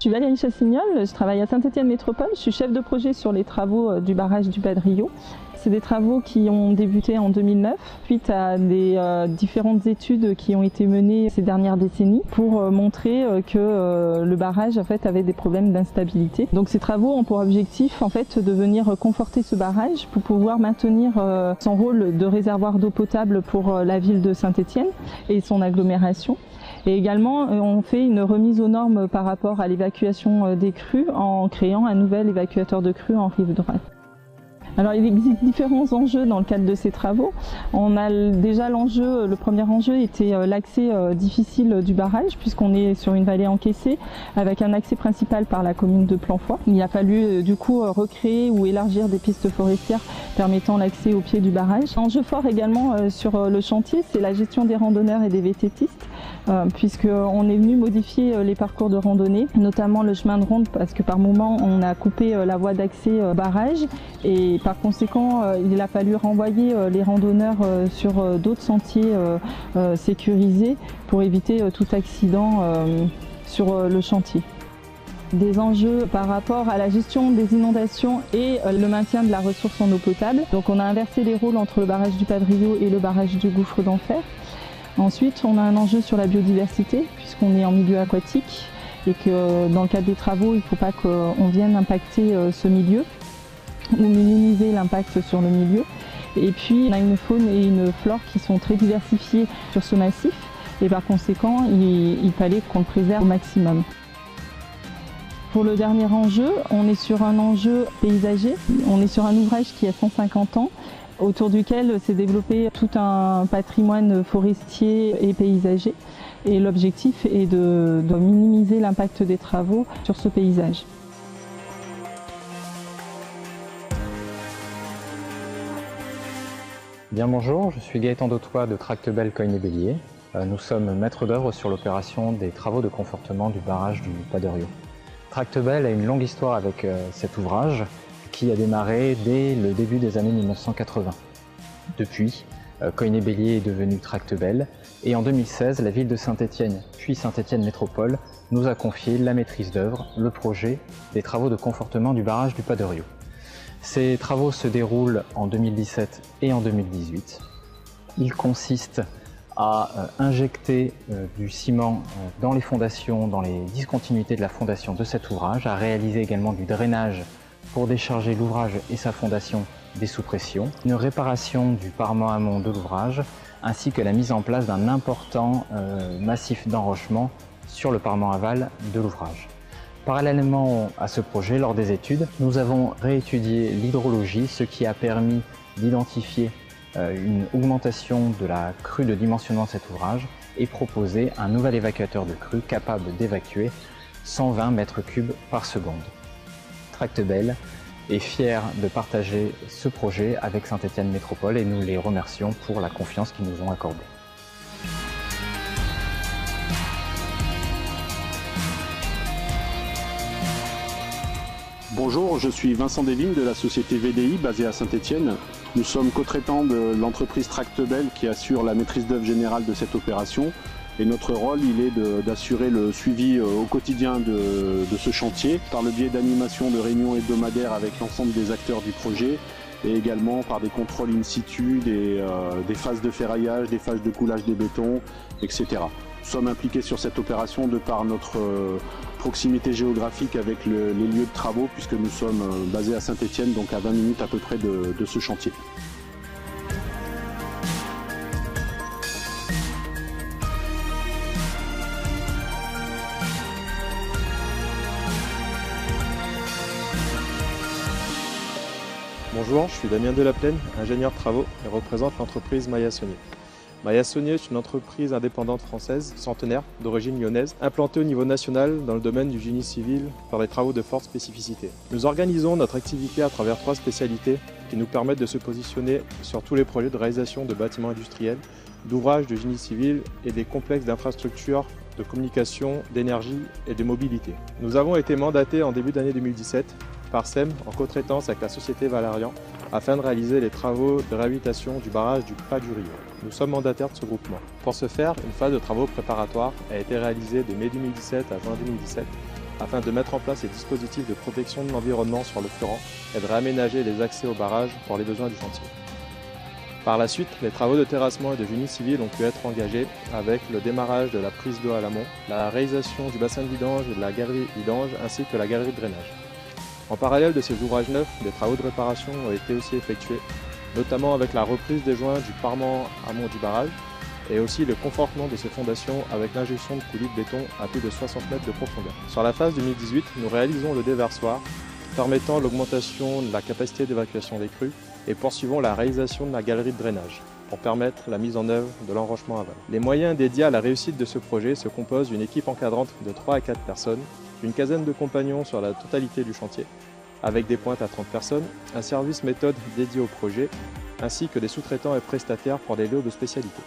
Je suis Valérie Chassignol, je travaille à Saint-Étienne Métropole, je suis chef de projet sur les travaux du barrage du Padrio. C'est des travaux qui ont débuté en 2009 suite à des différentes études qui ont été menées ces dernières décennies pour montrer que le barrage en fait avait des problèmes d'instabilité. Donc ces travaux ont pour objectif en fait de venir conforter ce barrage pour pouvoir maintenir son rôle de réservoir d'eau potable pour la ville de Saint-Étienne et son agglomération. Et également, on fait une remise aux normes par rapport à l'évacuation des crues en créant un nouvel évacuateur de crues en rive droite. Alors il existe différents enjeux dans le cadre de ces travaux. On a déjà le premier enjeu était l'accès difficile du barrage puisqu'on est sur une vallée encaissée avec un accès principal par la commune de Planfoy. Il a fallu du coup recréer ou élargir des pistes forestières permettant l'accès au pied du barrage. Enjeu fort également sur le chantier, c'est la gestion des randonneurs et des VTTistes puisqu'on est venu modifier les parcours de randonnée, notamment le chemin de ronde parce que par moment on a coupé la voie d'accès au barrage et par conséquent, il a fallu renvoyer les randonneurs sur d'autres sentiers sécurisés pour éviter tout accident sur le chantier. Des enjeux par rapport à la gestion des inondations et le maintien de la ressource en eau potable. Donc on a inversé les rôles entre le barrage du Padrio et le barrage du Gouffre d'Enfer. Ensuite, on a un enjeu sur la biodiversité puisqu'on est en milieu aquatique et que dans le cadre des travaux, il ne faut pas qu'on vienne impacter ce milieu ou minimiser l'impact sur le milieu. Et puis on a une faune et une flore qui sont très diversifiées sur ce massif et par conséquent il fallait qu'on le préserve au maximum. Pour le dernier enjeu, on est sur un enjeu paysager, on est sur un ouvrage qui a 150 ans autour duquel s'est développé tout un patrimoine forestier et paysager et l'objectif est de minimiser l'impact des travaux sur ce paysage. Bien bonjour, je suis Gaëtan Dautois de Tractebel Coignet-Bélier. Nous sommes maîtres d'œuvre sur l'opération des travaux de confortement du barrage du Padrio. Tractebel a une longue histoire avec cet ouvrage qui a démarré dès le début des années 1980. Depuis, Coignet-Bélier est devenu Tractebel et en 2016, la ville de Saint-Étienne, puis Saint-Étienne Métropole, nous a confié la maîtrise d'œuvre, le projet des travaux de confortement du barrage du Padrio. Ces travaux se déroulent en 2017 et en 2018. Ils consistent à injecter du ciment dans les fondations, dans les discontinuités de la fondation de cet ouvrage, à réaliser également du drainage pour décharger l'ouvrage et sa fondation des sous-pressions, une réparation du parement amont de l'ouvrage, ainsi que la mise en place d'un important massif d'enrochement sur le parement aval de l'ouvrage. Parallèlement à ce projet, lors des études, nous avons réétudié l'hydrologie, ce qui a permis d'identifier une augmentation de la crue de dimensionnement de cet ouvrage et proposer un nouvel évacuateur de crue capable d'évacuer 120 mètres cubes par seconde. Tractebel est fier de partager ce projet avec Saint-Étienne Métropole et nous les remercions pour la confiance qu'ils nous ont accordée. Bonjour, je suis Vincent Desvignes de la société VDI basée à Saint-Étienne. Nous sommes co-traitants de l'entreprise Tractebel qui assure la maîtrise d'œuvre générale de cette opération. Et notre rôle, il est d'assurer le suivi au quotidien de ce chantier par le biais d'animations de réunions hebdomadaires avec l'ensemble des acteurs du projet et également par des contrôles in situ, des phases de ferraillage, des phases de coulage des bétons, etc. Nous sommes impliqués sur cette opération de par notre proximité géographique avec les lieux de travaux puisque nous sommes basés à Saint-Étienne, donc à 20 minutes à peu près de ce chantier. Bonjour, je suis Damien Delaplaine, ingénieur travaux et représente l'entreprise Maya Saunier. Maya Saunier est une entreprise indépendante française, centenaire, d'origine lyonnaise, implantée au niveau national dans le domaine du génie civil par des travaux de forte spécificité. Nous organisons notre activité à travers 3 spécialités qui nous permettent de se positionner sur tous les projets de réalisation de bâtiments industriels, d'ouvrages de génie civil et des complexes d'infrastructures de communication, d'énergie et de mobilité. Nous avons été mandatés en début d'année 2017 par SEM en co-traitance avec la société Valarian afin de réaliser les travaux de réhabilitation du barrage du Padrio. Nous sommes mandataires de ce groupement. Pour ce faire, une phase de travaux préparatoires a été réalisée de mai 2017 à juin 2017 afin de mettre en place des dispositifs de protection de l'environnement sur le Fleuran et de réaménager les accès au barrage pour les besoins du chantier. Par la suite, les travaux de terrassement et de génie civil ont pu être engagés avec le démarrage de la prise d'eau à l'amont, la réalisation du bassin de vidange et de la galerie vidange ainsi que la galerie de drainage. En parallèle de ces ouvrages neufs, des travaux de réparation ont été aussi effectués, notamment avec la reprise des joints du parement amont du barrage et aussi le confortement de ses fondations avec l'injection de coulis de béton à plus de 60 mètres de profondeur. Sur la phase 2018, nous réalisons le déversoir permettant l'augmentation de la capacité d'évacuation des crues et poursuivons la réalisation de la galerie de drainage pour permettre la mise en œuvre de l'enrochement aval. Les moyens dédiés à la réussite de ce projet se composent d'une équipe encadrante de 3 à 4 personnes, une quinzaine de compagnons sur la totalité du chantier, avec des pointes à 30 personnes, un service méthode dédié au projet, ainsi que des sous-traitants et prestataires pour des lots de spécialité.